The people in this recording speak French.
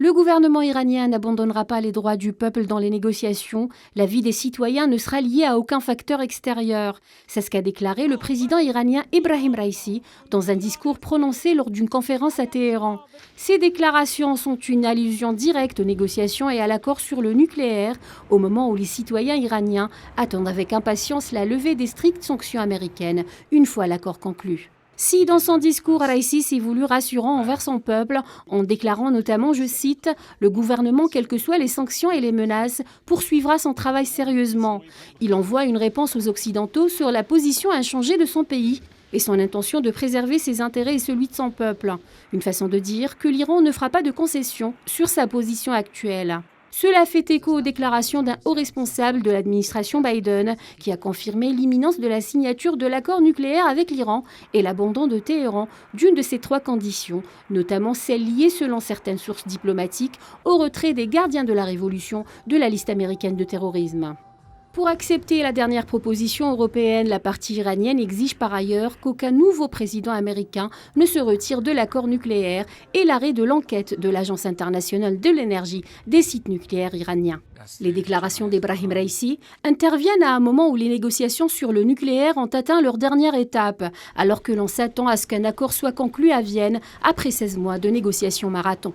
Le gouvernement iranien n'abandonnera pas les droits du peuple dans les négociations. La vie des citoyens ne sera liée à aucun facteur extérieur. C'est ce qu'a déclaré le président iranien Ebrahim Raïssi dans un discours prononcé lors d'une conférence à Téhéran. Ces déclarations sont une allusion directe aux négociations et à l'accord sur le nucléaire, au moment où les citoyens iraniens attendent avec impatience la levée des strictes sanctions américaines, une fois l'accord conclu. Si dans son discours, Raïssi s'est voulu rassurant envers son peuple, en déclarant notamment, je cite, « Le gouvernement, quelles que soient les sanctions et les menaces, poursuivra son travail sérieusement ». Il envoie une réponse aux Occidentaux sur la position inchangée de son pays et son intention de préserver ses intérêts et celui de son peuple. Une façon de dire que l'Iran ne fera pas de concessions sur sa position actuelle. Cela fait écho aux déclarations d'un haut responsable de l'administration Biden qui a confirmé l'imminence de la signature de l'accord nucléaire avec l'Iran et l'abandon de Téhéran d'une de ces 3 conditions, notamment celle liée, selon certaines sources diplomatiques, au retrait des gardiens de la révolution de la liste américaine de terrorisme. Pour accepter la dernière proposition européenne, la partie iranienne exige par ailleurs qu'aucun nouveau président américain ne se retire de l'accord nucléaire et l'arrêt de l'enquête de l'Agence internationale de l'énergie des sites nucléaires iraniens. Les déclarations d'Ebrahim Raïssi interviennent à un moment où les négociations sur le nucléaire ont atteint leur dernière étape, alors que l'on s'attend à ce qu'un accord soit conclu à Vienne après 16 mois de négociations marathon.